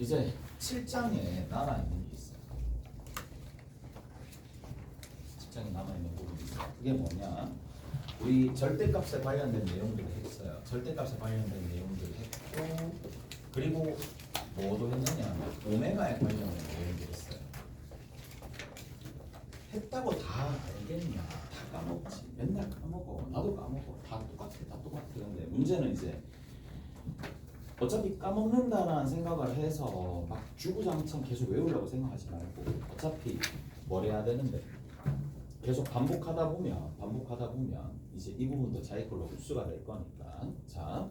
이제 7장에 남아있는 게 있어요. 7장에 남아있는 부분이 있어요. 그게 뭐냐? 우리 절대값에 관련된 내용들을 했어요. 절대값에 관련된 내용들을 했고, 그리고 뭐도 했느냐? 오메가에 관련된 내용들을 했어요. 했다고 다 알겠냐? 다 까먹지. 맨날 까먹어. 나도 까먹어. 다 똑같아. 다 똑같아. 근데 문제는 이제 어차피 까먹는다라는 생각을 해서 막 주구장창 계속 외우려고 생각하지 말고, 어차피 뭘 해야 되는데 계속 반복하다 보면 이제 이 부분도 자기 걸로 흡수가 될 거니까. 자,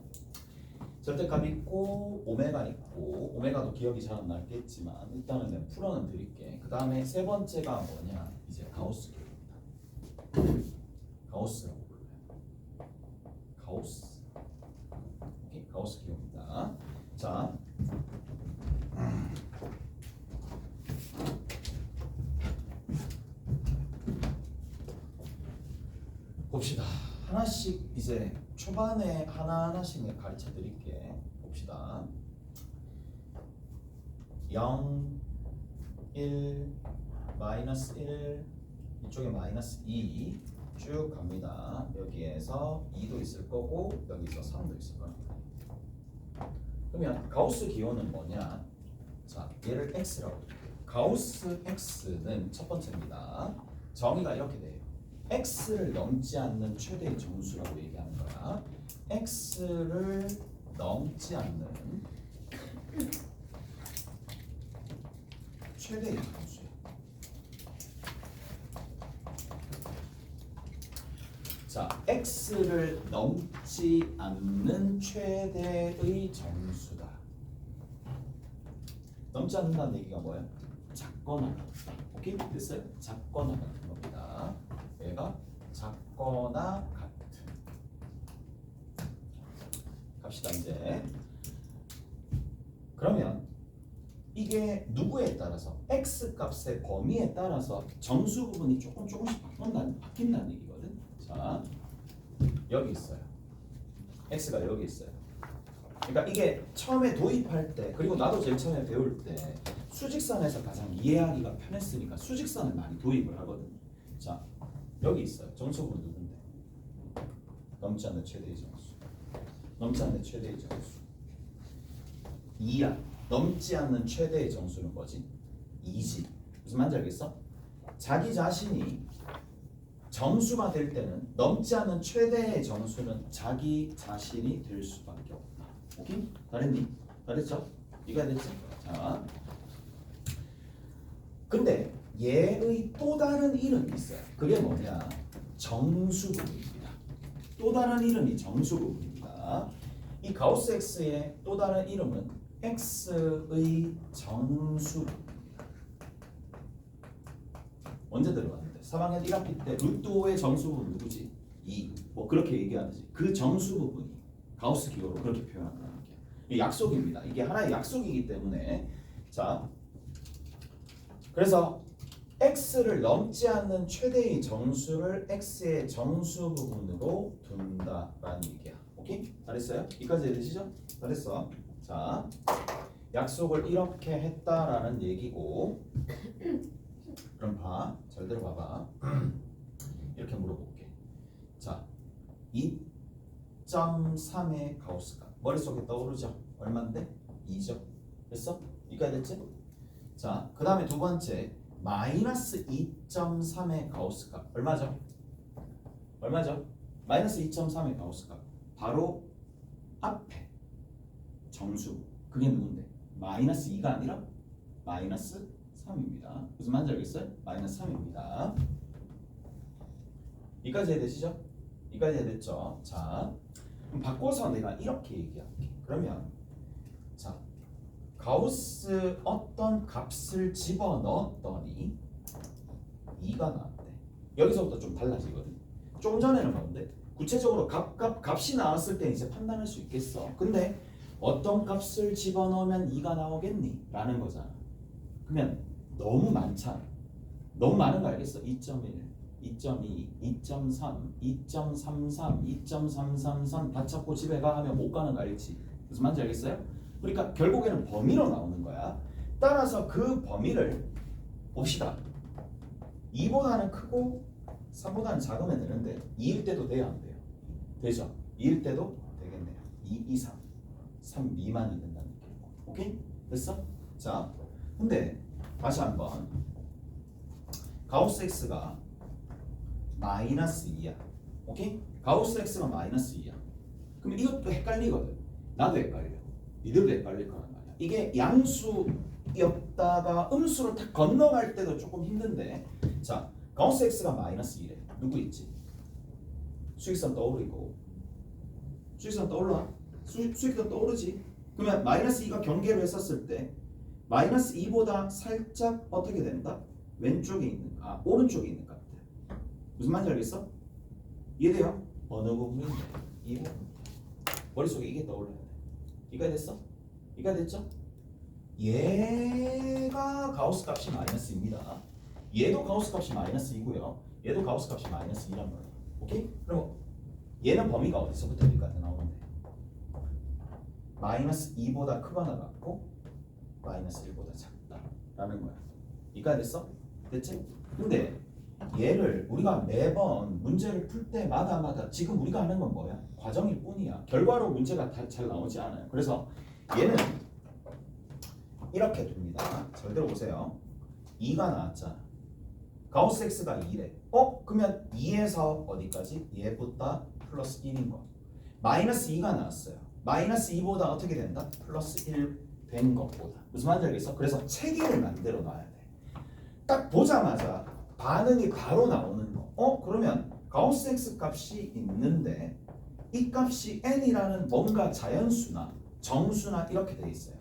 절대값 있고 오메가 있고, 오메가도 기억이 잘 안 나겠지만 일단은 내가 풀어는 드릴게. 그 다음에 세 번째가 뭐냐? 이제 가우스 기호입니다. 가우스라고 불러요. 가우스. 오케이, 가우스 기호입니다. 자, 봅시다. 하나씩 이제 초반에 하나하나씩 내가 가르쳐 드릴게. 봅시다. 0, 1, 마이너스 1, 이쪽에 마이너스 2 쭉 갑니다. 여기에서 2도 있을 거고 여기서 3도 있을 겁니다. 그러면 가우스 기호는 뭐냐? 자, 얘를 x라고 해요. 가우스 x는 첫 번째입니다. 정의가 이렇게 돼요. x를 넘지 않는 최대의 정수라고 얘기하는 거야. x를 넘지 않는 최대의 정수. 자, x를 넘지 않는 최대의 정수다. 넘지 않는다는 얘기가 뭐야? 작거나 같다. 오케이? 됐어요? 작거나 같은 겁니다. 얘가 작거나 같은. 갑시다 이제. 그러면 이게 누구에 따라서, x 값의 범위에 따라서 정수 부분이 조금씩 바뀐다는 얘기거든. 자, 여기 있어요. x가 여기 있어요. 그러니까 이게 처음에 도입할 때, 그리고 나도 제일 처음에 배울 때 수직선에서 가장 이해하기가 편했으니까 수직선을 많이 도입을 하거든. 자, 여기 있어요. 정수 부분 누군데? 넘지 않는 최대의 정수. 넘지 않는 최대의 정수 2야. 넘지 않는 최대의 정수는 뭐지? 2지. 무슨 말인지 알겠어? 자기 자신이 정수가 될 때는 넘지 않는 최대의 정수는 자기 자신이 될 수밖에 없다. 오케이? 잘했니? 잘했죠? 이해가 됐지? 자, 근데 얘의 또 다른 이름이 있어요. 그게 뭐냐? 정수 부분입니다. 또 다른 이름이 정수 부분입니다. 이 가우스 x의 또 다른 이름은 x의 정수 부분입니다. 언제 들어봤는데? 3학년 1학기 때 루트 5의 정수 부분 누구지? 2. 뭐 그렇게 얘기하듯이 그 정수 부분이 가우스 기호로 그렇게 표현한다는 게 약속입니다. 이게 하나의 약속이기 때문에. 자, 그래서 x를 넘지 않는 최대의 정수를 x의 정수 부분으로 둔다라는 얘기야. 오케이? 잘했어요? 여기까지 이해되시죠? 잘했어. 자, 약속을 이렇게 했다라는 얘기고. 그럼 봐. 잘 들어봐봐. 이렇게 물어볼게. 자, 2.3의 가우스값 머릿속에 떠오르죠? 얼마인데? 2죠? 됐어? 여기까지 됐지? 자, 그 다음에 두 번째 마이너스 2.3의 가우스값 얼마죠? 얼마죠? 마이너스 2.3의 가우스값 바로 앞에 정수. 그게 누군데? 마이너스 2가 아니라 마이너스 3입니다. 무슨 말인지 알겠어요? 마이너스 3입니다. 이까지 이해되시죠? 이까지 이해됐죠? 자, 그럼 바꿔서 내가 이렇게 얘기할게. 그러면 자, 가우스 어떤 값을 집어넣었더니 2가 나왔대. 여기서부터 좀 달라지거든. 좀 전에는 뭔데? 구체적으로 값이 나왔을 때 이제 판단할 수 있겠어. 근데 어떤 값을 집어넣으면 2가 나오겠니? 라는 거잖아. 그러면 너무 많잖아. 너무 많은 거 알겠어? 2.1, 2.2, 2.3, 2.33, 2.333 다 찾고 집에 가 하면 못 가는 거 알겠지? 무슨 말인지 알겠어요? 그러니까 결국에는 범위로 나오는 거야. 따라서 그 범위를 봅시다. 2보다는 크고 3보다는 작으면 되는데 2일 때도 돼야 안 돼요? 되죠? 2일 때도 되겠네요. 2 이상 3 미만이 된다는 얘기고. 오케이? 됐어? 자, 근데 다시 한번 가우스 x가 마이너스 2야. 오케이? 가우스 x가 마이너스 2야. 그럼 이것도 헷갈리거든. 나도 헷갈려. 니들도 헷갈릴 거란 말이야. 이게 양수였다가 음수로 딱 건너갈 때도 조금 힘든데, 자, 가우스 x가 마이너스 2래. 누구 있지? 수익선 떠오르고. 수익선 떠올라? 수익선 떠오르지? 그러면 마이너스 2가 경계로 했었을 때 마이너스 2보다 살짝 어떻게 된다? 왼쪽에 있는, 오른쪽에 있는 것 같아. 무슨 말인지 알겠어? 이해돼요? 어느 부분인데? 이 부분. 머릿속에 이게 떠올라야 돼. 이해가 됐어? 이해가 됐죠? 얘가 가우스 값이 마이너스 2입니다. 얘도 가우스 값이 마이너스 2고요. 얘도 가우스 값이 마이너스 2란 말이에요. 오케이? 그럼 얘는 범위가 어디서부터 어디까지 나오는데? 마이너스 2보다 크거나 같고 마이너스 1보다 작다라는 거야. 이해가 됐어? 됐지? 근데 얘를 우리가 매번 문제를 풀 때마다 지금 우리가 하는 건 뭐야? 과정일 뿐이야. 결과로 문제가 잘 나오지 않아요. 그래서 얘는 이렇게 둡니다. 잘 들어보세요. 2가 나왔잖아. 가우스 x가 2래. 그러면 2에서 어디까지? 얘보다 플러스 1인 거. 마이너스 2가 나왔어요. 마이너스 2보다 어떻게 된다? 플러스 1 된 것보다. 무슨 말인지 알겠어? 그래서 체계를 만들어 놔야 돼. 딱 보자마자 반응이 바로 나오는 거. 그러면 가우스 x 값이 있는데 이 값이 n이라는 뭔가 자연수나 정수나 이렇게 돼 있어요.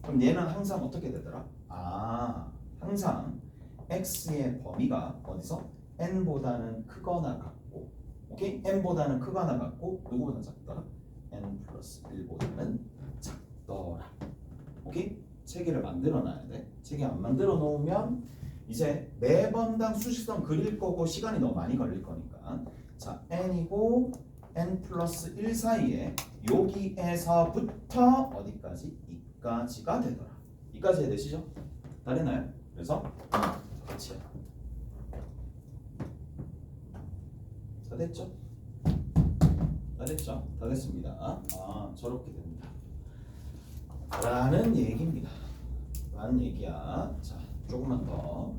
그럼 얘는 항상 어떻게 되더라? 항상 x의 범위가 어디서? n보다는 크거나 같고, 오케이? n보다는 크거나 같고 누구보다 작더라? n 플러스 1보다는 작더라. 오케이? 체계를 만들어 놔야 돼. 체계 안 만들어 놓으면 이제 매번당 수식선 그릴 거고 시간이 너무 많이 걸릴 거니까. 자, n이고 n 플러스 1 사이에 여기에서부터 어디까지? 이까지가 되더라. 이까지 되시죠? 다 됐나요? 그래서 같이 다 됐죠? 다 됐죠? 다 됐습니다. 저렇게 됩니다. 라는 얘기입니다. 라는 얘기야. 자, 조금만 더.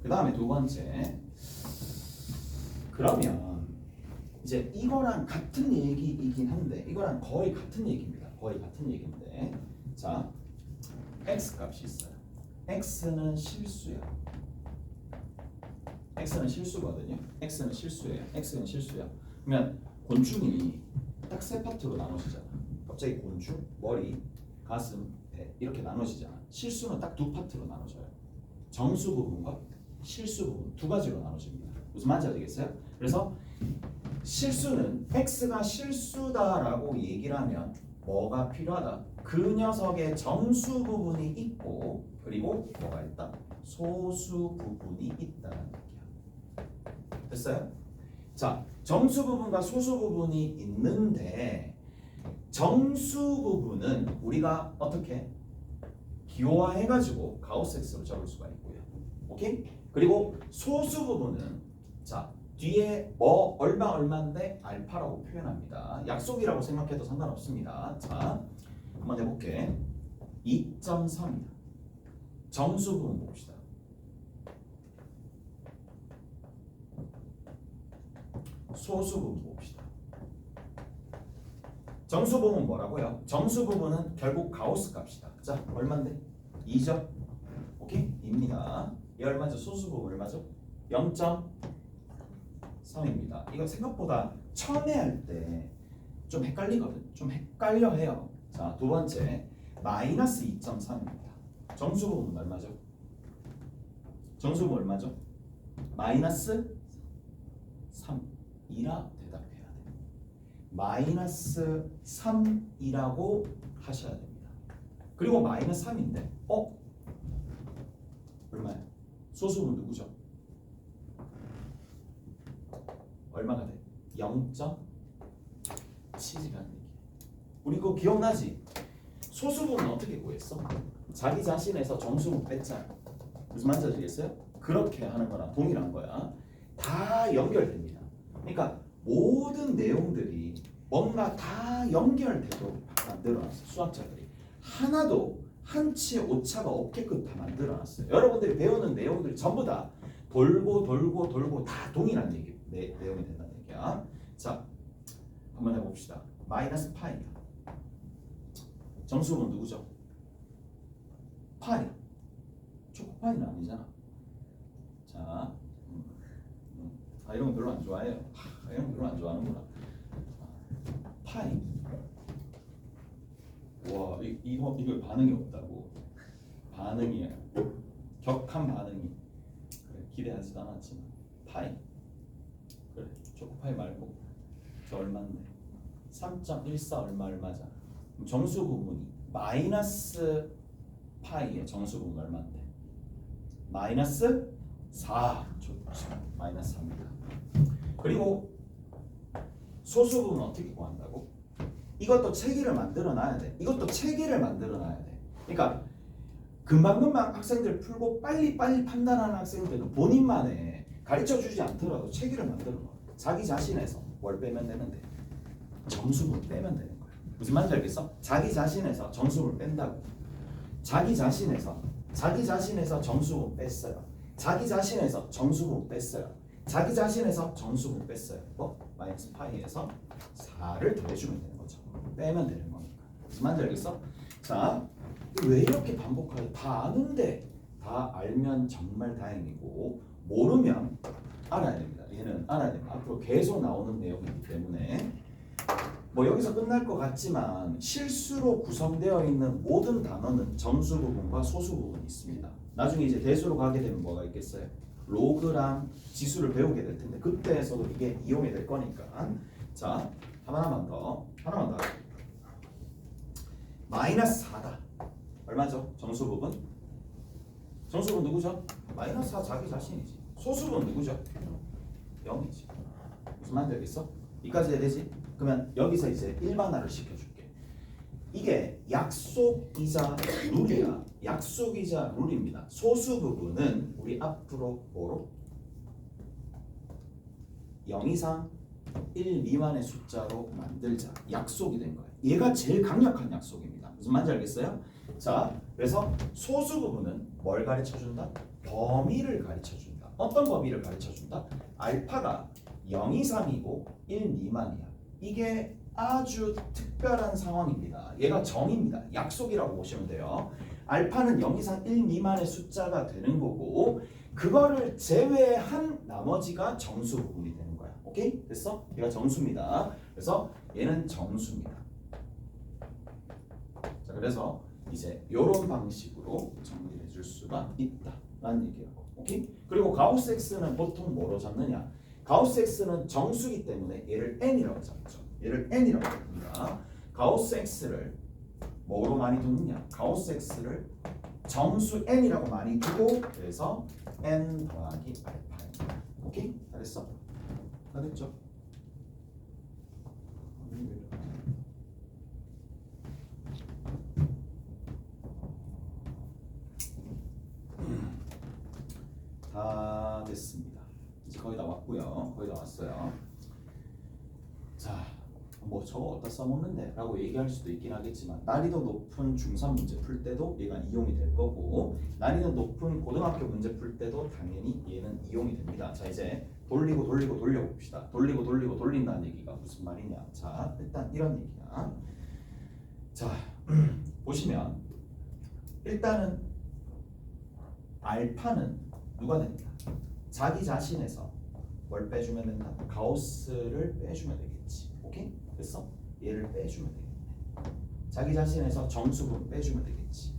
그 다음에 두 번째. 그러면 이제 이거랑 같은 얘기이긴 한데 이거랑 거의 같은 얘기입니다. 거의 같은 얘기인데, 자, x 값이 있어요. x는 실수야. x는 실수거든요. x는 실수예요. x는 실수야. 그러면 곤충이 딱 세 파트로 나눠지잖아. 갑자기 곤충, 머리, 가슴, 배 이렇게 나눠지잖아. 실수는 딱 두 파트로 나눠져요. 정수 부분과 실수 부분 두 가지로 나눠집니다. 무슨 말인지 알겠어요? 그래서 실수는 x가 실수다라고 얘기를 하면 뭐가 필요하다? 그 녀석의 정수 부분이 있고 그리고 뭐가 있다? 소수 부분이 있다는 얘기야. 됐어요? 자, 정수 부분과 소수 부분이 있는데 정수 부분은 우리가 어떻게 기호화해가지고 가우스 x로 적을 수가 있고요. 오케이? 그리고 소수 부분은 자 뒤에 뭐 얼마인데 알파라고 표현합니다. 약속이라고 생각해도 상관없습니다. 자, 한번 해볼게. 2.3이다. 정수 부분 봅시다. 소수 부분 봅시다. 정수 부분 뭐라고요? 정수 부분은 결국 가우스 값이다. 자, 얼마인데? 2죠? 오케이? 2입니다. 얘 얼마죠? 소수 부분 얼마죠? 0.3입니다. 이거 생각보다 처음에 할 때 좀 헷갈리거든. 좀 헷갈려 해요. 자, 두 번째 마이너스 2.3입니다. 정수 부분 얼마죠? 정수 부분 얼마죠? 마이너스 3이라 대답해야 돼. 마이너스 3이라고 하셔야 됩니다. 그리고 마이너스 3인데 얼마야? 소수분 누구죠? 얼마가 돼? 0.7이라는 얘기. 우리 그거 기억나지? 소수분은 어떻게 구했어? 자기 자신에서 정수분 뺐잖아. 무슨 말인지 아시겠어요? 그렇게 하는 거랑 동일한 거야. 다 연결됩니다. 그러니까 모든 내용들이 뭔가 다 연결되도록 만들어놨어. 수학자들이 하나도 한치의 오차가 없게끔 다 만들어놨어요. 여러분들이 배우는 내용들이 전부 다 돌고 다 동일한 내용이 된다는 얘기야. 자, 한번 해봅시다. 마이너스 파이야. 정수분 누구죠? 파이. 초코파이는 아니잖아. 자, 이런 거 별로 안 좋아해요. 이런 거 별로 안 좋아하는구나. 파이. 와, 이거 반응이 없다고. 반응이야. 격한 반응이. 그래, 기대하지도 않았지만 파이. 그래, 초코파이 말고 저 얼마인데? 3.14 얼마잖아. 정수 부분이 마이너스 파이의 정수 부분 얼마인데? 마이너스 4. 좋죠. 마이너스 4입니다. 그리고 소수 부분 어떻게 구한다고? 이것도 체계를 만들어 놔야 돼. 이것도 체계를 만들어 놔야 돼. 그러니까 금방금방 학생들 풀고 빨리 판단하는 학생들은 본인만의 가르쳐 주지 않더라도 체계를 만들어 놔. 자기 자신에서 뭘 빼면 되는데 정수분 빼면 되는 거야. 무슨 말인지 알겠어? 자기 자신에서 정수분 뺀다고. 자기 자신에서 정수분 뺐어요. 자기 자신에서 정수분 뺐어요. 자기 자신에서 정수분 뺐어요. 뭐? 마이너스 파이에서 4를 더해주면 되는 거죠. 빼면 되는 거니까. 무슨 말인지 알겠어? 자, 왜 이렇게 반복하게 다 아는데 다 알면 정말 다행이고 모르면 알아야 됩니다. 얘는 알아야 됩니다. 앞으로 계속 나오는 내용이기 때문에 뭐 여기서 끝날 것 같지만 실수로 구성되어 있는 모든 단어는 정수 부분과 소수 부분이 있습니다. 나중에 이제 대수로 가게 되면 뭐가 있겠어요? 로그랑 지수를 배우게 될 텐데 그때에서도 이게 이용이 될 거니까. 자, 하나만 더. 마이너스 4다. 얼마죠? 정수 부분? 정수 부분 누구죠? 마이너스 4 자기 자신이지. 소수 부분 누구죠? 0이지. 무슨 말인지 알겠어? 이까지 해야 되지? 그러면 여기서 이제 일반화를 시켜줄게. 이게 약속이자 룰이야. 약속이자 룰입니다. 소수 부분은 우리 앞으로 뭐로? 0 이상 1 미만의 숫자로 만들자. 약속이 된 거예요. 얘가 제일 강력한 약속입니다. 무슨 말인지 알겠어요? 자, 그래서 소수 부분은 뭘 가르쳐준다? 범위를 가르쳐준다. 어떤 범위를 가르쳐준다? 알파가 0 이상이고 1 미만이야. 이게 아주 특별한 상황입니다. 얘가 정입니다. 약속이라고 보시면 돼요. 알파는 0 이상 1 미만의 숫자가 되는 거고 그거를 제외한 나머지가 정수 부분이 되는 거야. 오케이? 됐어? 얘가 정수입니다. 그래서 얘는 정수입니다. 자, 그래서 이제 이런 방식으로 정리해 줄 수가 있다라는 얘기라고. 오케이? 그리고 가우스 X는 보통 뭐로 잡느냐? 가우스 X는 정수기 때문에 얘를 n이라고 잡죠. 얘를 n이라고 합니다. 가우스 X를 뭐로 많이 두느냐? 가우스 X를 정수 n이라고 많이 두고 그래서 n 더하기 알파입니다. 오케이? 잘했어? 다 됐죠? 다 됐습니다. 이제 거의 다 왔고요. 거의 다 왔어요. 자, 뭐 저거 어디다 써먹는데? 라고 얘기할 수도 있긴 하겠지만 난이도 높은 중3 문제 풀 때도 얘가 이용이 될 거고 난이도 높은 고등학교 문제 풀 때도 당연히 얘는 이용이 됩니다. 자, 이제 돌리고 돌려봅시다. 돌리고 돌린다는 얘기가 무슨 말이냐? 자, 일단 이런 얘기야. 자, 보시면 일단은 알파는 누가 됩니까? 자기 자신에서 뭘 빼주면 된다? 가우스를 빼주면 되겠지. 오케이? 됐어? 얘를 빼주면 되겠네. 자기 자신에서 정수분 빼주면 되겠지.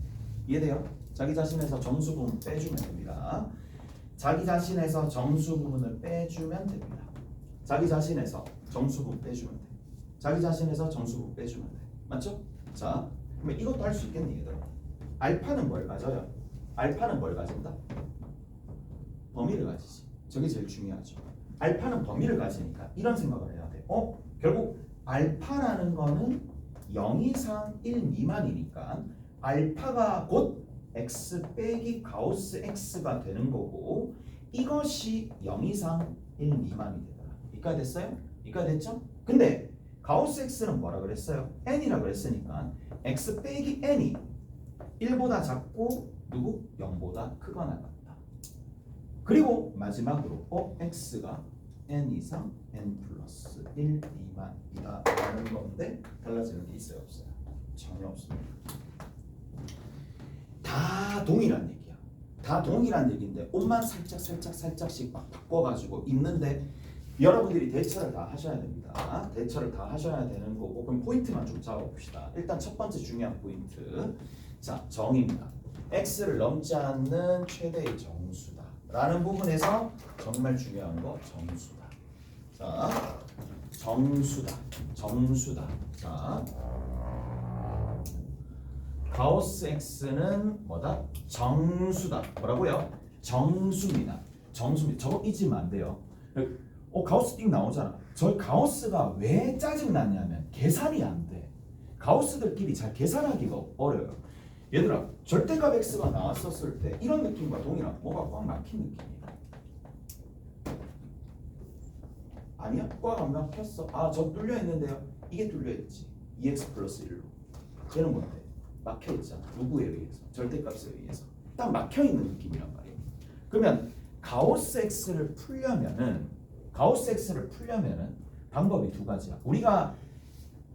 이해돼요? 자기 자신에서 정수분 빼주면 됩니다. 자기 자신에서 정수 부분을 빼주면 됩니다. 자기 자신에서 정수분 빼주면 돼. 자기 자신에서 정수분 빼주면 돼. 맞죠? 자, 그러면 이것도 할 수 있겠니 얘들아? 알파는 뭘 가져요? 알파는 뭘 가진다? 범위를 가지지. 저게 제일 중요하죠. 알파는 범위를 가지니까 이런 생각을 해야 돼. 결국 알파라는 거는 0 이상 1 미만이니까 알파가 곧 x 빼기 가우스 x가 되는 거고 이것이 0 이상 1 미만이 되더라. 여기까지 됐어요? 여기까지 됐죠? 근데 가우스 x는 뭐라 그랬어요? n이라 그랬으니까 x 빼기 n이 1보다 작고 누구? 0보다 크거나 같다. 그리고 마지막으로 x가 n 이상 n 플러스 1 미만이다 라는 건데 달라지는 게 있어요? 없어요? 전혀 없습니다. 다 동일한 얘기야. 다 동일한 얘기인데 옷만 살짝씩 막 바꿔가지고 있는데 여러분들이 대처를 다 하셔야 됩니다. 대처를 다 하셔야 되는 거고 그럼 포인트만 좀 잡아봅시다. 일단 첫 번째 중요한 포인트. 자, 정의입니다. x를 넘지 않는 최대의 정수다 라는 부분에서 정말 중요한 거 정수다. 자, 정수다. 자, 가우스 x는 뭐다? 정수다. 뭐라고요? 정수입니다. 저거 잊으면 안 돼요. 가우스 띵 나오잖아. 저 가우스가 왜 짜증났냐면 계산이 안 돼. 가우스들끼리 잘 계산하기가 어려워요. 얘들아, 절대값 x가 나왔었을 때 이런 느낌과 동일한 뭐가 꽉 막힌 느낌이야. 아니야? 꽉 안 막혔어. 저 뚫려 있는데요. 이게 뚫려 있지. 2x 플러스 1로. 얘는 뭔데? 막혀 있잖아. 누구에 의해서? 절대값에 의해서. 딱 막혀 있는 느낌이란 말이에요. 그러면 가우스 x를 풀려면은 방법이 두 가지야. 우리가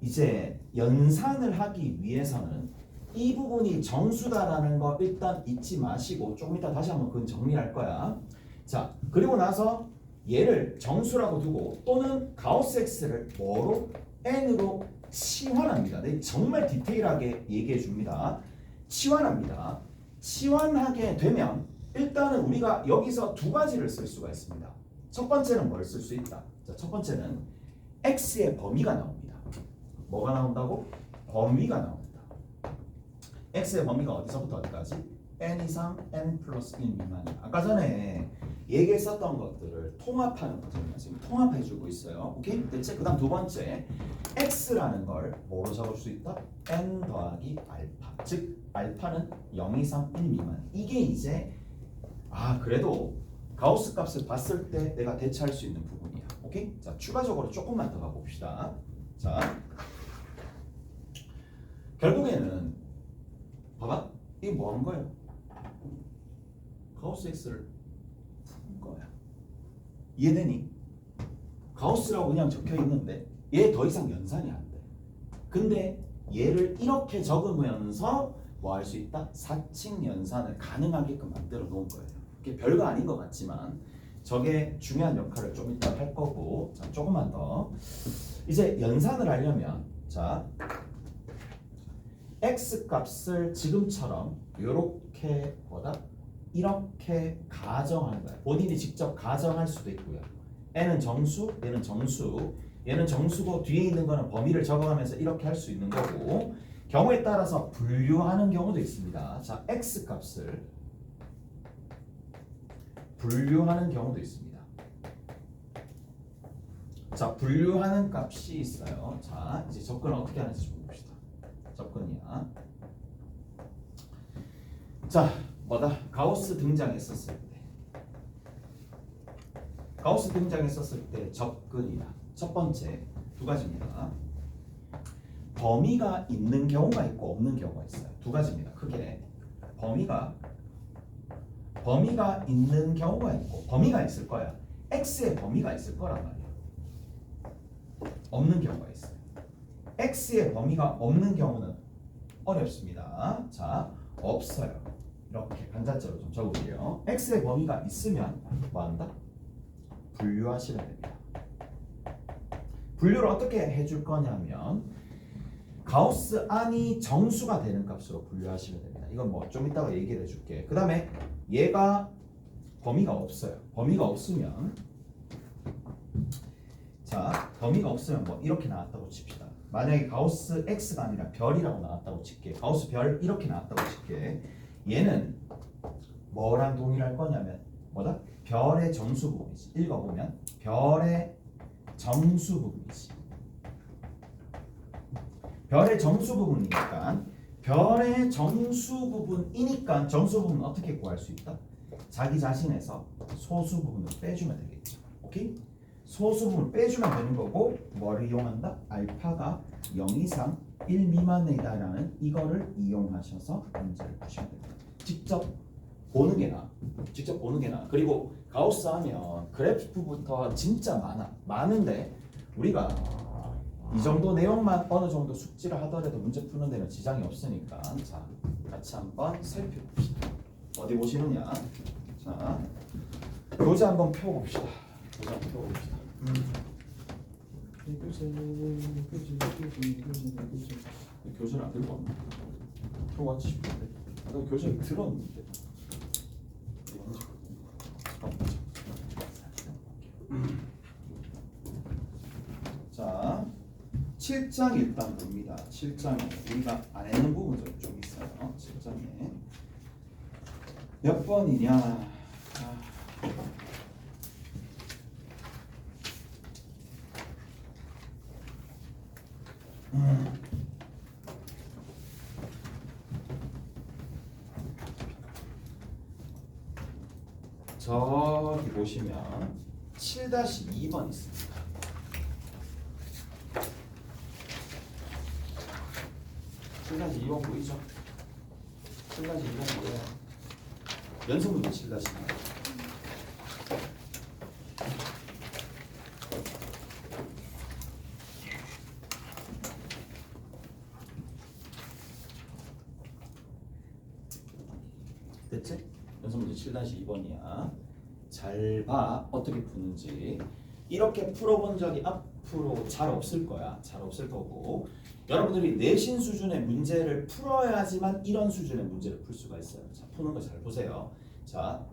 이제 연산을 하기 위해서는 이 부분이 정수다라는 거 일단 잊지 마시고 조금 이따 다시 한번 그건 정리할 거야. 자, 그리고 나서 얘를 정수라고 두고 또는 가우스 x를 뭐로? n으로 치환합니다. 네, 정말 디테일하게 얘기해 줍니다. 치환합니다. 치환하게 되면 일단은 우리가 여기서 두 가지를 쓸 수가 있습니다. 첫 번째는 뭘 쓸 수 있다? 자, 첫 번째는 x의 범위가 나옵니다. 뭐가 나온다고? 범위가 나옵니다. x의 범위가 어디서부터 어디까지? n 이상 n 플러스 1 미만이야. 아까 전에 얘기했었던 것들을 통합하는 거잖아요. 지금 통합해주고 있어요. 오케이? 대체 그 다음 두 번째 x라는 걸 뭐로 적을 수 있다? n 더하기 알파. 즉 알파는 0 이상 1 미만. 이게 이제 그래도 가우스 값을 봤을 때 내가 대체할 수 있는 부분이야. 오케이? 자, 추가적으로 조금만 더 가봅시다. 자, 결국에는 봐봐. 이게 뭐 한 거예요? 가우스 x를 푼 거야. 이해되니? 가우스라고 그냥 적혀 있는데 얘 더 이상 연산이 안 돼. 근데 얘를 이렇게 적으면서 뭐 할 수 있다? 사칙 연산을 가능하게끔 만들어 놓은 거예요. 이게 별거 아닌 것 같지만 저게 중요한 역할을 좀 이따 할 거고. 자, 조금만 더. 이제 연산을 하려면 자, x 값을 지금처럼 이렇게 이렇게 가정하는 거야. 본인이 직접 가정할 수도 있고요. n은 정수, 얘는 정수. 얘는 정수고 뒤에 있는 거는 범위를 적어가면서 이렇게 할 수 있는 거고, 경우에 따라서 분류하는 경우도 있습니다. 자, x 값을 분류하는 경우도 있습니다. 자, 분류하는 값이 있어요. 자, 이제 접근을 어떻게 하는지 좀 봅시다. 접근이야. 자, 가우스 등장했었을 때 접근이다. 첫 번째 두 가지입니다. 범위가 있는 경우가 있고 없는 경우가 있어요. 두 가지입니다. 크게 범위가 있는 경우가 있고, 범위가 있을 거야. x의 범위가 있을 거란 말이야. 없는 경우가 있어요. x의 범위가 없는 경우는 어렵습니다. 자, 없어요. 이렇게 간단자로 좀 적어볼게요. x의 범위가 있으면 뭐한다? 분류하시면 됩니다. 분류를 어떻게 해줄 거냐면 가우스 안이 정수가 되는 값으로 분류하시면 됩니다. 이건 뭐 좀 이따가 얘기를 해줄게. 그 다음에 얘가 범위가 없어요. 범위가 없으면 뭐 이렇게 나왔다고 칩시다. 만약에 가우스 x가 아니라 별이라고 나왔다고 칠게. 가우스 별 이렇게 나왔다고 칠게. 얘는 뭐랑 동일할 거냐면 별의 정수 부분이지. 읽어보면 별의 정수 부분이지. 별의 정수 부분이니까 별의 정수 부분이니까 정수 부분은 어떻게 구할 수 있다? 자기 자신에서 소수 부분을 빼주면 되겠죠. 오케이? 소수 부분을 빼주면 되는 거고 뭐를 이용한다? 알파가 0 이상 1 미만이다라는 이거를 이용하셔서 문제를 푸시면 됩니다. 직접 보는 게 나아. 직접 보는 게 나아. 그리고 가우스 하면 그래프부터 진짜 많은데 우리가 이 정도 내용만 어느 정도 숙지를 하더라도 문제 푸는 데는 지장이 없으니까 자 같이 한번 살펴봅시다. 어디 보시느냐? 자 교재 한번 펴봅시다. 교재 한번 펴봅시다. 교재를 안 들고 왔나? 들고 왔지 싶은데 나 교재를 들었는데 자 7장 일단 봅니다. 7장에 우리가 안 했는 부분도 좀 있어요. 7장에 몇 번이냐? 저기 보시면 7-2번 있습니다. 7-2번 보이죠? 7-2번 뭐예요? 연속문제 7-2번. 됐지? 연속문제 7-2번이야. 잘 봐. 어떻게 푸는지. 이렇게 풀어본 적이 앞으로 잘 없을 거야. 잘 없을 거고. 여러분들이 내신 수준의 문제를 풀어야지만 이런 수준의 문제를 풀 수가 있어요. 자, 푸는 거 잘 보세요. 자,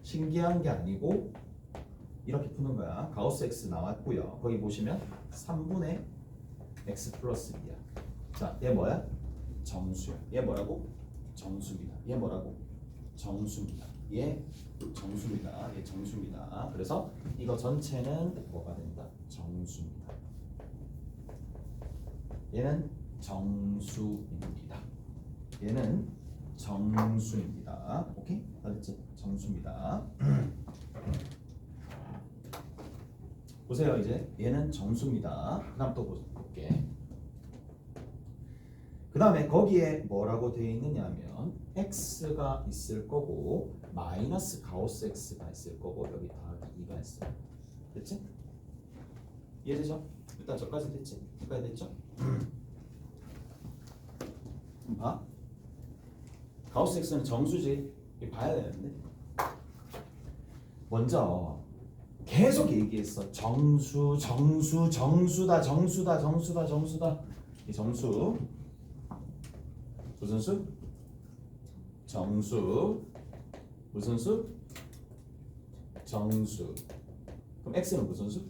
신기한 게 아니고 이렇게 푸는 거야. 가우스 X 나왔고요. 거기 보시면 3분의 X 플러스 B야. 자, 얘 뭐야? 정수야. 얘 뭐라고? 정수입니다. 얘 뭐라고? 정수입니다. 얘 정수입니다. 얘 정수입니다. 그래서 이거 전체는 뭐가 된다? 정수입니다. 얘는 정수입니다. 얘는 정수입니다. 오케이? 알겠지? 정수입니다. 보세요. 이제 얘는 정수입니다. 그 다음 또 볼게. 그 다음에 거기에 뭐라고 되어 있느냐 하면 x가 있을 거고 마이너스 가우스 x가 있을 거고 여기 더하기 2가 있어요. 됐지? 이해되죠? 일단 저까지 됐지? 여기까지 됐죠? 봐. 가우스 x는 정수지. 이거 봐야 되는데 먼저 계속 얘기했어. 정수다. 이 정수 무슨 수? 정수. 무슨 수? 정수. 그럼 x는 무슨 수?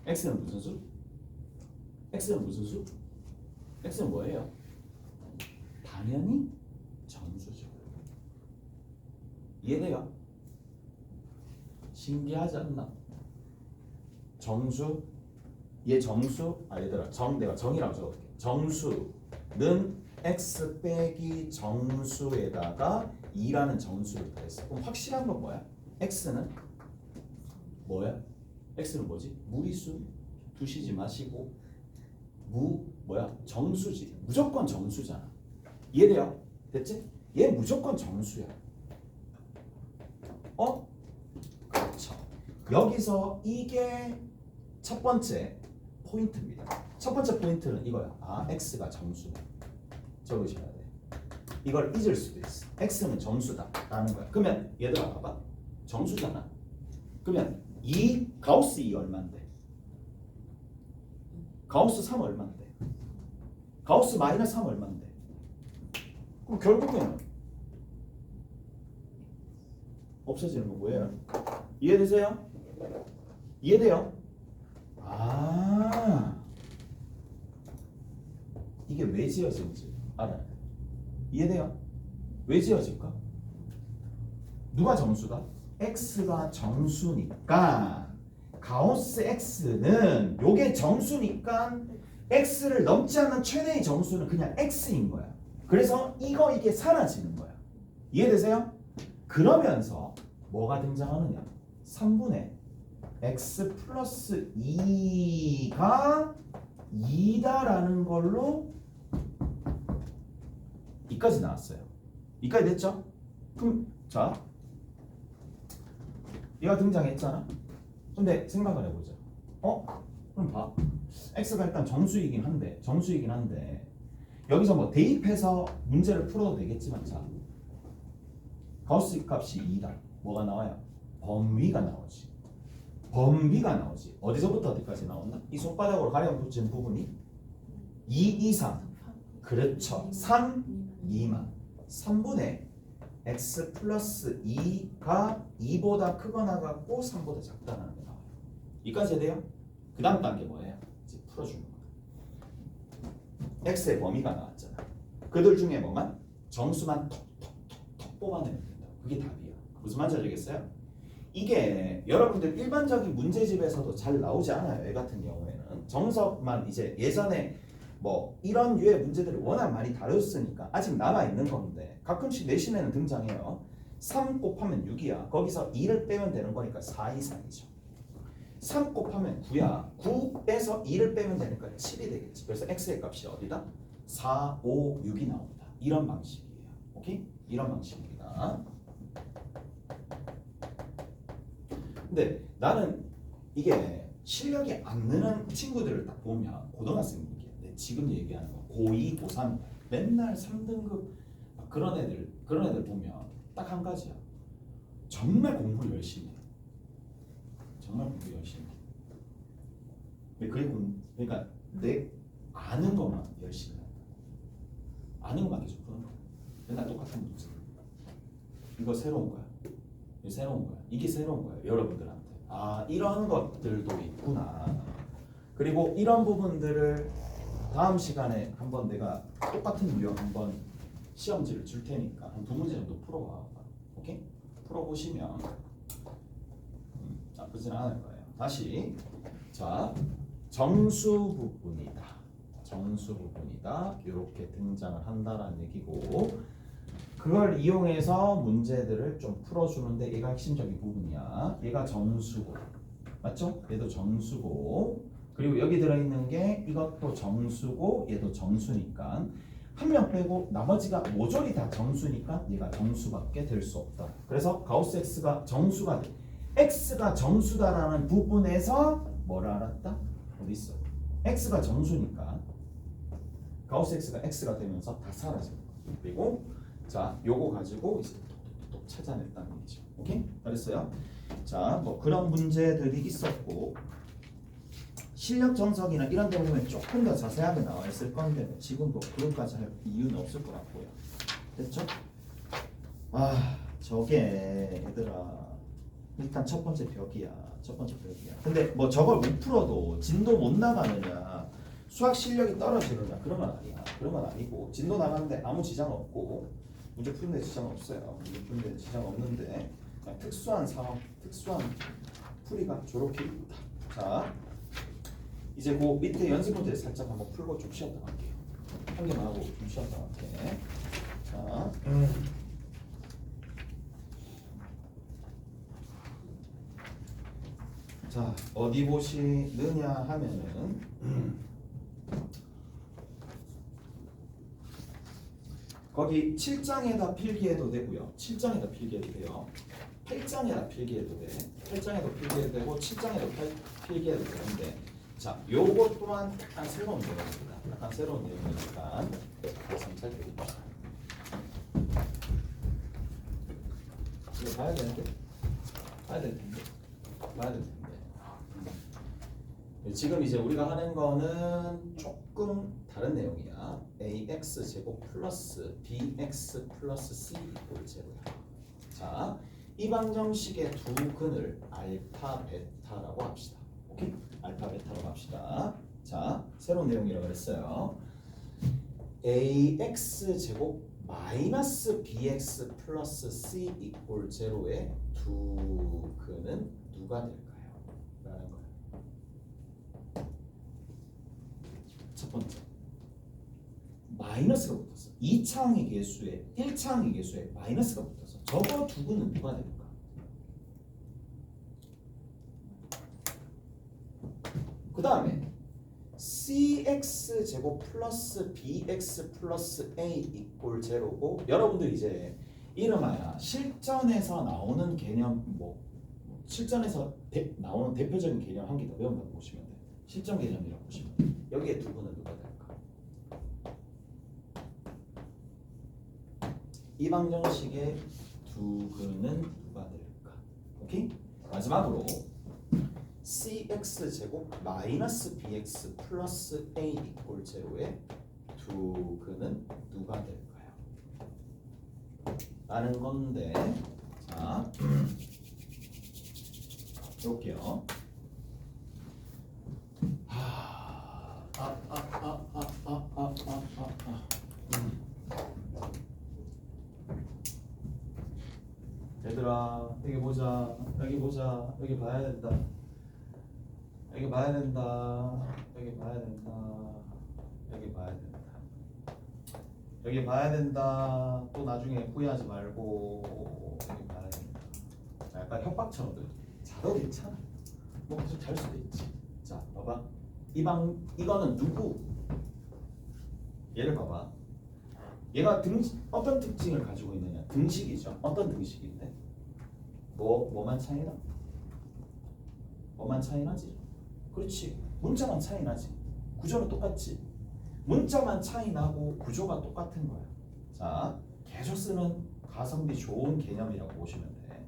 x는 무슨 수? x는 무슨 수? x는 뭐예요? 당연히 정수죠. 이해돼요? 신기하지 않나? 정수. 얘 정수. 얘들아 내가 정이라고 적어볼게. 정수는 x 빼기 정수에다가 2라는 정수를 더했어. 그럼 확실한 건 뭐야? x는 뭐야? x는 뭐지? 무리수. 두시지 마시고 정수지. 무조건 정수잖아. 이해돼요? 됐지? 얘 무조건 정수야. 그렇죠. 여기서 이게 첫 번째 포인트입니다. 첫 번째 포인트는 이거야. x가 정수다. 적으셔야 돼. 이걸 잊을 수도 있어. x는 정수다라는 거야. 그러면 얘들아 봐봐. 정수잖아. 그러면 가우스 2 얼마인데? 가우스 3 얼마인데? 가우스 마이너스 3 얼마인데? 그럼 결국에는 없어지는 거 뭐예요? 이해되세요? 이해돼요? 이게 왜 지어진지 알아요? 이해돼요? 왜 지어질까? 누가 정수다? x가 정수니까 가우스 x는 요게 정수니까 x를 넘지 않는 최대의 정수는 그냥 x인 거야. 그래서 이게 사라지는 거야. 이해되세요? 그러면서 뭐가 등장하느냐? 3분의 x 플러스 2가 2다라는 걸로 이까지 나왔어요. 이까지 됐죠? 그럼 자, 얘가 등장했잖아. 근데 생각을 해보자. 그럼 봐. x가 일단 정수이긴 한데 여기서 뭐 대입해서 문제를 풀어도 되겠지만 자, 가우스 값이 2다. 뭐가 나와요? 범위가 나오지. 어디서부터 어디까지 나온다? 이 손바닥으로 가려 붙인 부분이 2 이상. 그렇죠. 3 미만. 3분의 x 플러스 2가 2보다 크거나 같고 3보다 작다는 게 나와요. 이까지 돼요? 그 다음 단계 뭐예요? 이제 풀어주는 거야. x의 범위가 나왔잖아. 그들 중에 뭐만? 정수만 톡톡톡톡 뽑아내면 된다. 그게 답이야. 무슨 말인지 알겠어요? 이게 여러분들 일반적인 문제집에서도 잘 나오지 않아요. 얘 같은 경우에는 정석만 이제 예전에 뭐 이런 류의 문제들을 워낙 많이 다뤘으니까 아직 남아있는 건데 가끔씩 내신에는 등장해요. 3 곱하면 6이야. 거기서 2를 빼면 되는 거니까 4 이상이죠. 3 곱하면 9야. 9 빼서 2를 빼면 되니까 7이 되겠지. 그래서 x의 값이 어디다? 4, 5, 6이 나온다. 이런 방식이에요. 오케이? 이런 방식입니다. 근데 나는 이게 실력이 안 느는 친구들을 딱 보면 고등학생이게 지금 얘기하는 거 고2, 고3 맨날 3등급 그런 애들 보면 딱 한 가지야. 정말 공부를 열심히 해. 정말 공부 열심히 해. 근데 그러니까 내 아는 것만 열심히 한다. 아는 것만 계속 푸는 거야. 맨날 똑같은 문제. 이거 새로운 거야. 이게 새로운 거야. 이게 새로운 거야. 여러분들한테. 아, 이런 것들도 있구나. 그리고 이런 부분들을 다음 시간에 한번 내가 똑같은 유형 한번 시험지를 줄 테니까 한 2문제 정도 풀어봐. 오케이? 풀어보시면 나쁘진 않을 거예요. 다시 자, 정수 부분이다. 이렇게 등장을 한다는 얘기고 그걸 이용해서 문제들을 좀 풀어주는데 얘가 핵심적인 부분이야. 얘가 정수고 맞죠? 얘도 정수고 그리고 여기 들어있는 게 이것도 정수고 얘도 정수니까 한 명 빼고 나머지가 모조리 다 정수니까 얘가 정수밖에 될 수 없다. 그래서 가우스 x가 정수가 돼. x가 정수다라는 부분에서 뭘 알았다? 어디 있어? x가 정수니까 가우스 x가 x가 되면서 다 사라지는 거야. 그리고 자, 요거 가지고 이제 톡톡톡 찾아냈다는 얘기죠. 오케이? 알았어요? 자, 뭐 그런 문제들이 있었고 실력 정석이나 이런 데 보면 조금 더 자세하게 나와 있을 건데 지금 뭐 그런까지 할 이유는 없을 것 같고요. 됐죠? 아, 저게 얘들아 일단 첫 번째 벽이야. 근데 뭐 저걸 못 풀어도 진도 못 나가느냐 수학 실력이 떨어지느냐 그런 건 아니야. 그런 건 아니고 진도 나가는데 아무 지장 없고 문제 푸는데 지장 없어요. 문제 푸는데 지장 없는데 그냥 특수한 상황, 특수한 풀이가 저렇게 있다. 자, 이제 그 밑에 연습 문제 살짝 한번 풀고 좀 쉬었다 갈게요. 한 개만 하고 좀 쉬었다 갈게. 자, 자 어디 보시느냐 하면은 거기 7장에다 필기해도 되고요. 7장에다 필기해도 돼요. 8장에다 필기해도 돼. 8장에도 필기해도 되고 7장에도 필기해도 되는데 자, 요것 또한 약간 새로운 내용입니다. 약간 새로운 내용이니까 한번 살펴봅시다. 이거 봐야 될 텐데. 지금 이제 우리가 하는 거는 조금 다른 내용이야. ax 제곱 플러스 bx 플러스 c 이꼴 제로야. 자, 이 방정식의 두 근을 알파 베타라고 합시다. 오케이? 알파 베타라고 합시다. 자, 새로운 내용이라고 그랬어요. ax 제곱 마이너스 bx 플러스 c 이꼴 제로의 두 근은 누가 될까요? 라는 거예요. 첫 번째, 마이너스가 붙었어. 2차항의 개수에 1차항의 개수에 마이너스가 붙어서 저거 두 근은 누가 될까? 그 다음에 cx 제곱 플러스 bx 플러스 a 이꼴 제로고, 여러분들 이제 이름하여 실전에서 나오는 개념, 실전에서 나오는 대표적인 개념 한 개 더 외운다고 보시면 돼요. 실전 개념이라고 보시면 돼요. 여기에 두 분은 누가 될까? 이 방정식의 두 근은 누가 될까? 오케이? 마지막으로 cx 제곱 마이너스 bx 플러스 a 이꼴 제로의 두 근은 누가 될까요? 라는 건데, 자 볼게요. 얘들아, 여기 보자. 여기 보자. 여기 봐야 된다. 여기 봐야 된다. 여기 봐야 된다. 여기 봐야 된다. 여기 봐야 된다. 또 나중에 후회하지 말고 여기 봐야 된다. 약간 협박처럼 들려. 자도 괜찮아. 뭐 계속 잘 수도 있지. 자, 봐봐. 이거는 누구? 얘를 봐봐. 얘가 어떤 특징을 가지고 있느냐? 등식이죠. 어떤 등식인데? 뭐만 차이나? 뭐만 차이나지? 그렇지. 문자만 차이나지. 구조는 똑같지. 문자만 차이나고 구조가 똑같은 거야. 자, 계속 쓰는 가성비 좋은 개념이라고 보시면 돼.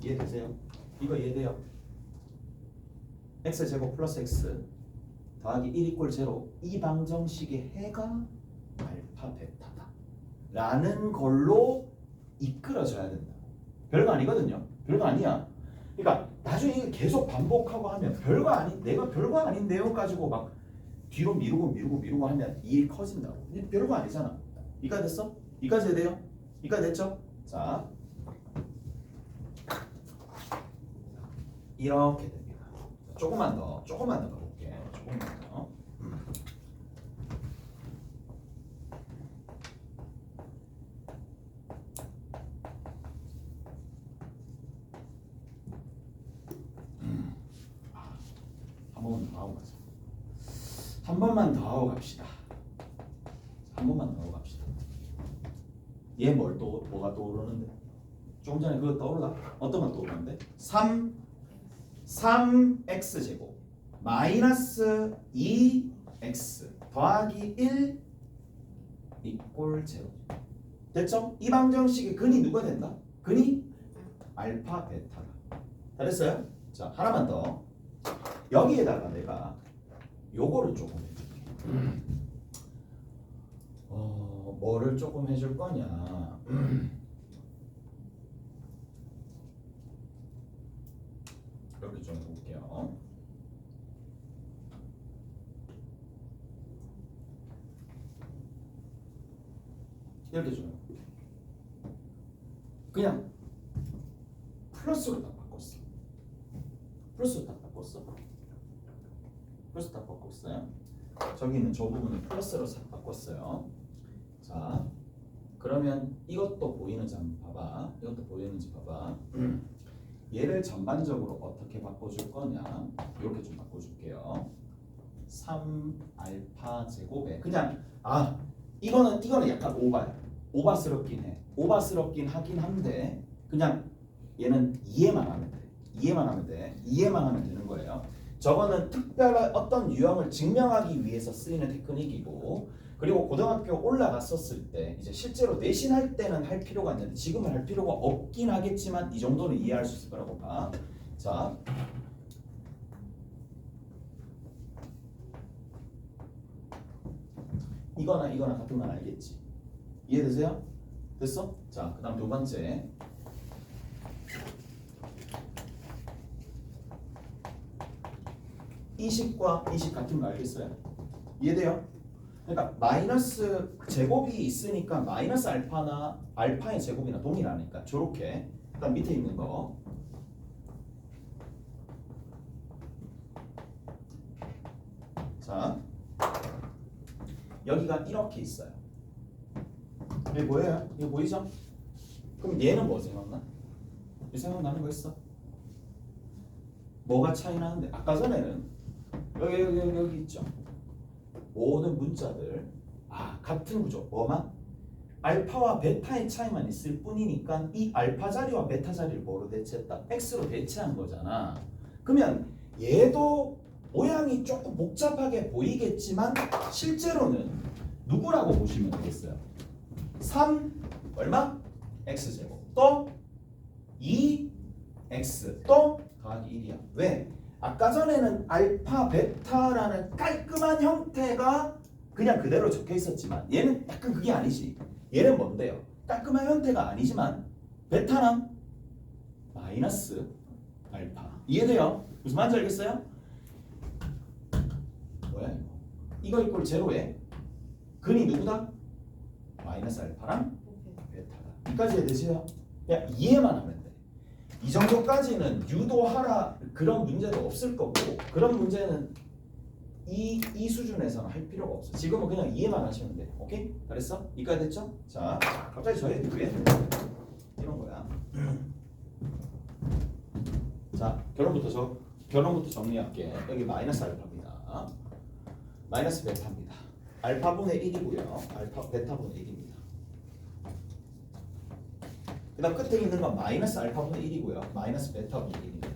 이해되세요? 이거 이해돼요? x제곱 플러스 x 더하기 1 이꼴 0, 이 방정식의 해가 알파 베타다 라는 걸로 이끌어져야 된다. 별거 아니거든요. 별거 아니야. 그러니까 나중에 이게 계속 반복하고 하면 내가 별거 아닌 내용 가지고 막 뒤로 미루고 하면 일이 커진다고. 별거 아니잖아. 이가 됐어? 이까지 돼요? 이까지 됐죠? 자, 이렇게 됩니다. 조금만 더 가볼게. 조금만 더. 한 번만 더 하고 가자. 한 번만 더 하고 갑시다. 한 번만 더 하고 갑시다. 얘 뭐가 떠오르는데? 조금 전에 그거 떠올라? 어떤 거 떠오르는데? 3x제곱 마이너스 2x 더하기 1 이꼴 0 됐죠? 이 방정식의 근이 누가 된다? 근이 알파 베타다. 다 됐어요? 자, 하나만 더. 여기에다가 내가 요거를 조금 해줄게. 뭐를 조금 해줄 거냐? 이렇게 좀 해볼게요. 이렇게 좀 해볼게요. 그냥 플러스로 딱 바꿨어. 플러스로 딱 바꿨어요. 저기 있는 저 부분을 플러스로 싹 바꿨어요. 자, 그러면 이것도 보이는지 한번 봐봐. 이것도 보이는지 봐봐. 얘를 전반적으로 어떻게 바꿔줄 거냐? 이렇게 좀 바꿔줄게요. 3알파 제곱에 그냥 이거는 약간 오바스럽긴 해. 오바스럽긴 하긴 한데 그냥 얘는 이해만 하면 되는 거예요. 저거는 특별한 어떤 유형을 증명하기 위해서 쓰이는 테크닉이고, 그리고 고등학교 올라갔었을 때 이제 실제로 내신할 때는 할 필요가 있는데 지금은 할 필요가 없긴 하겠지만 이 정도는 이해할 수 있을 거라고 봐. 자, 이거나 같은 건 알겠지? 이해되세요? 됐어? 자, 그 다음 두 번째. 이식과 이식 같은 거 알겠어요? 이해돼요? 그러니까 마이너스 제곱이 있으니까 마이너스 알파나 알파의 제곱이나 동일하니까 저렇게 일단 밑에 있는 거 자 여기가 이렇게 있어요. 이게 뭐예요? 이거 보이죠? 그럼 얘는 뭐 생각나? 이 생각나는 거 있어? 뭐가 차이 나는데? 아까 전에는 여기 있죠. 모든 문자들 같은 구조 뭐만? 알파와 베타의 차이만 있을 뿐이니까 이 알파 자리와 베타 자리를 뭐로 대체했다? x로 대체한 거잖아. 그러면 얘도 모양이 조금 복잡하게 보이겠지만 실제로는 누구라고 보시면 되겠어요? 3 얼마? x제곱 또 2x 또 더하기 1이야. 왜? 아까 전에는 알파, 베타라는 깔끔한 형태가 그냥 그대로 적혀 있었지만 얘는 약간 그게 아니지. 얘는 뭔데요? 깔끔한 형태가 아니지만 베타랑 마이너스 알파. 이해돼요? 무슨 말인지 알겠어요? 뭐야 이거? 이거 이꼴 제로에 근이 누구다? 마이너스 알파랑 베타다. 여기까지 이해되세요? 그냥 이해만 하면 돼. 이 정도까지는 유도하라 그런 문제도 없을 거고 그런 문제는 이 수준에서는 할 필요가 없어. 지금은 그냥 이해만 하시면 돼. 오케이? 잘했어? 이까지 됐죠? 자, 갑자기 저희 왜 이런 거야? 자, 결론부터 정리할게. 여기 마이너스 알파입니다. 마이너스 베타입니다. 알파분의 1이고요. 알파 베타분의 1입니다. 그 다음 끝에 있는 건 마이너스 알파분의 1이고요. 마이너스 베타분의 1입니다.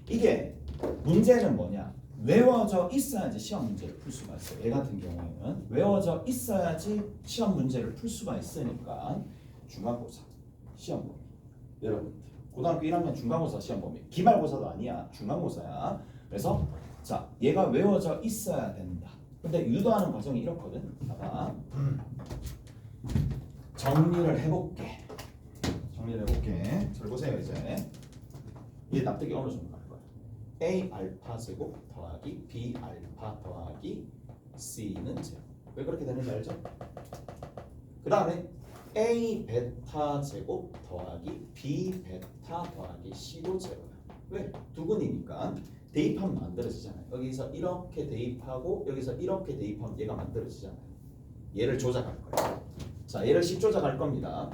이게 문제는 뭐냐? 외워져 있어야지 시험 문제를 풀 수가 있어요. 얘 같은 경우에는 외워져 있어야지 시험 문제를 풀 수가 있으니까 중간고사 시험 범위 여러분들 고등학교 1학년 중간고사 시험 범위 기말고사도 아니야. 중간고사야. 그래서 자 얘가 외워져 있어야 된다. 근데 유도하는 과정이 이렇거든. 봐봐. 정리를 해볼게. 잘 보세요 이제. 얘 납득이 어느 정도 갈 거야. A 알파 제곱 더하기 B 알파 더하기 C는 제곱. 왜 그렇게 되는지 알죠? 그 다음에 A 베타 제곱 더하기 B 베타 더하기 C도 제곱이야. 왜? 두근이니까 대입하면 만들어지잖아요. 여기서 이렇게 대입하고 여기서 이렇게 대입하면 얘가 만들어지잖아요. 얘를 조작할 거예요. 자, 얘를 10 조작할 겁니다.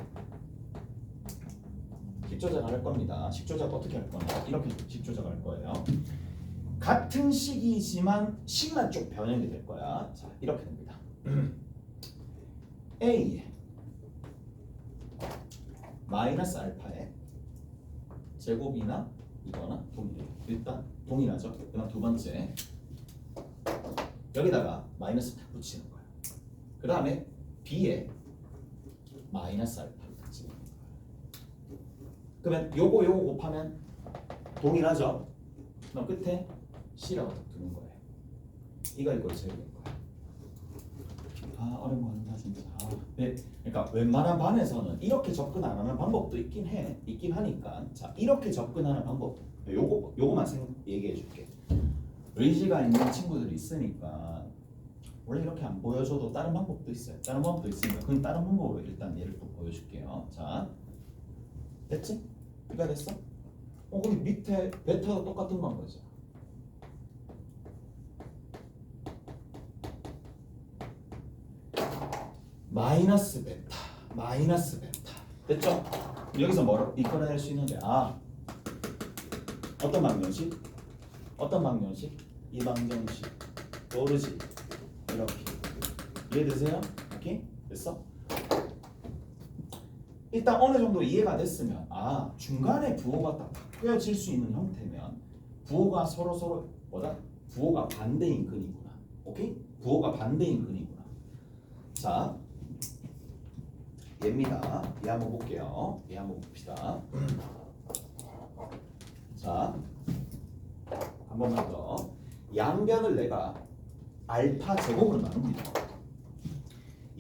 10 조작할 겁니다. 10 조작 어떻게 할 거냐? 이렇게 10 조작할 거예요. 같은 식이지만 식만 좀 변형이 될 거야. 자, 이렇게 됩니다. A 마이너스 알파의 제곱이나 이거나 동일해요. 일단 동일하죠. 그다음 두 번째 여기다가 마이너스 딱 붙이는 거예요. 그 다음에 B에 마이너스 알파를 붙이는 거예요. 그러면 요거 곱하면 동일하죠. 그럼 끝에 C라고 딱 두는 거예요. 이거 제곱인 거예요. 어려운 거 한다 진짜. 네, 그러니까 웬만한 반에서는 이렇게 접근 안 하는 방법도 있긴 하니까 자 이렇게 접근하는 방법 요거만 얘기해 줄게. 의지가 있는 친구들이 있으니까 원래 이렇게 안 보여줘도 다른 방법도 있어요. 다른 방법도 있으니까 그럼 다른 방법으로 일단 얘를 또 보여줄게요. 자 됐지? 이거 됐어? 그럼 밑에 베타도 똑같은 방법이죠. 마이너스 베타 됐죠? 여기서 뭐로 이끌어낼 수 있는데 어떤 방정식? 이 방정식 모르지 이렇게 이해되세요? 오케이? 됐어? 일단 어느 정도 이해가 됐으면 중간에 부호가 딱 바뀌어질 수 있는 형태면 부호가 서로 뭐다? 부호가 반대인 근이구나. 오케이? 부호가 반대인 근이구나. 자 얘입니다. 얘 한번 볼게요. 얘 한번 봅시다. 자, 한 번만 더. 양변을 내가 알파 제곱으로 나눕니다.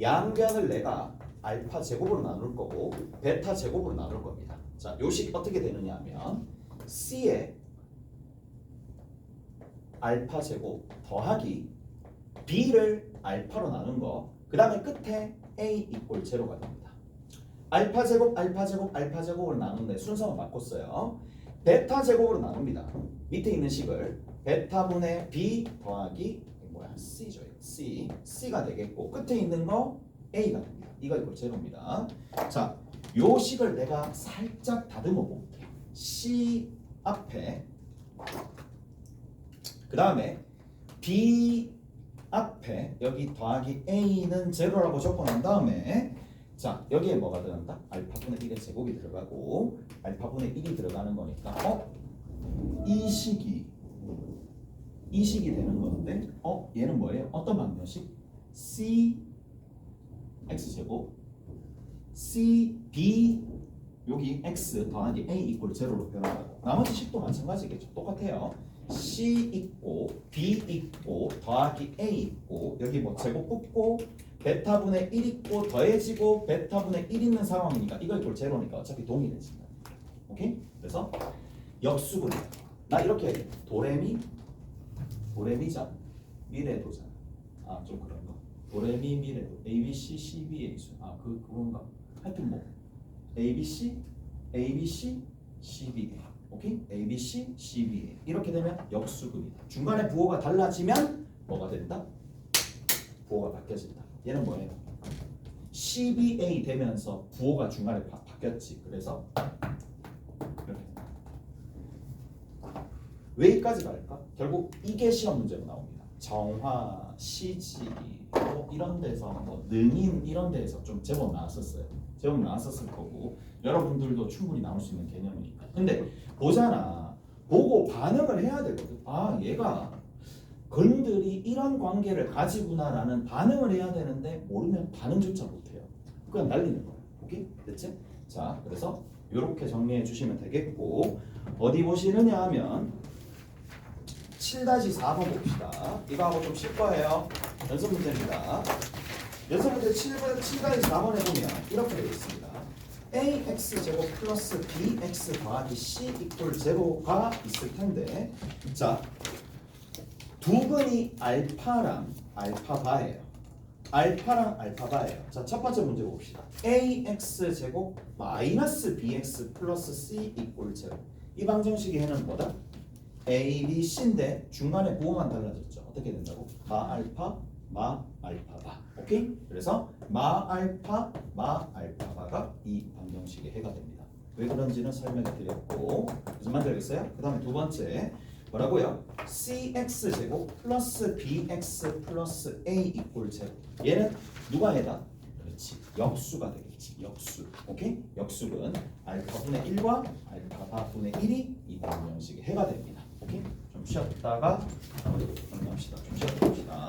양변을 내가 알파 제곱으로 나눌 거고 베타 제곱으로 나눌 겁니다. 자, 요식 어떻게 되느냐 하면 C에 알파 제곱 더하기 b를 알파로 나눈 거. 그 다음에 끝에 a 이꼴 제로가 됩니다. 알파 제곱 알파 제곱 알파 제곱으로 나누는데 순서만 바꿨어요. 베타 제곱으로 나눕니다. 밑에 있는 식을 베타분의 b 더하기 c죠. c가 되겠고 끝에 있는 거 a가 됩니다. 이거 이꼴 제로입니다. 자, 요 식을 내가 살짝 다듬어 볼게요. c 앞에 그 다음에 b 앞에 여기 더하기 a는 제로라고 적어놓은 다음에 자, 여기에 뭐가 들어간다? 알파분의 1의 제곱이 들어가고 알파분의 1이 들어가는 거니까 이 식이 되는 건데 얘는 뭐예요? 어떤 방정식? c x제곱 c b 여기 x 더하기 a 이꼴 제로로 변화하고 나머지 식도 마찬가지겠죠. 똑같아요. c 있고 b 있고 더하기 a 있고 여기 뭐 제곱 붙고 베타분의 1 있고 더해지고 베타분의 1 있는 상황이니까 이거 이꼴 제로니까 어차피 동일해진다. 오케이? 그래서 역수분해. 나 이렇게 해. 도레미자 미래도잖아. 좀 그런 거. 도레미 미래도 ABC CB의 수. 그건가? 하여튼 뭐 ABC CB. 오케이? ABC CB. 이렇게 되면 역수분이다. 중간에 부호가 달라지면 뭐가 된다? 부호가 바뀌어진다. 얘는 뭐예요? CBA 되면서 부호가 중간에 바뀌었지. 그래서 이렇게 왜까지 갈까? 결국 이게 시험 문제로 나옵니다. 정화, 시지 이런 데서 능인 이런 데서 좀 제법 나왔었어요. 제법 나왔었을 거고 여러분들도 충분히 나올 수 있는 개념이니까. 근데 보잖아. 보고 반응을 해야 되거든. 얘가 건들이 이런 관계를 가지구나라는 반응을 해야 되는데 모르면 반응조차 못해요. 그냥 날리는 거예요. 오케이? 됐지? 자, 그래서 이렇게 정리해 주시면 되겠고 어디 보시느냐 하면 7-4번 봅시다. 이거하고 좀 쉴 거예요. 연습 문제입니다. 연습 문제 7-4번에 보면 이렇게 되어 있습니다. ax제곱 플러스 bx 더하기 c 이꼴 제로가 있을 텐데 자, 두 근이 알파랑 알파바예요. 알파랑 알파바예요. 자, 첫 번째 문제 봅시다. ax제곱 마이너스 bx 플러스 c 이꼴 제로. 이 방정식의 해는 뭐다? a, b, c인데 중간에 부호만 달라졌죠. 어떻게 된다고? 마알파, 마알파바. 오케이? 그래서 마알파, 마알파바가 이 방정식의 해가 됩니다. 왜 그런지는 설명해 드렸고 무슨 말인지 알겠어요? 그 다음에 두 번째 뭐라고요? cx제곱 플러스 bx 플러스 a 이꼴 제로. 얘는 누가 해다? 그렇지. 역수가 되겠지. 역수. 오케이? 역수는 알파분의 1과 알파바분의 1이 이 방정식의 해가 됩니다. 오케이? 좀 쉬었다가 정리합시다. 좀 쉬었다 봅시다.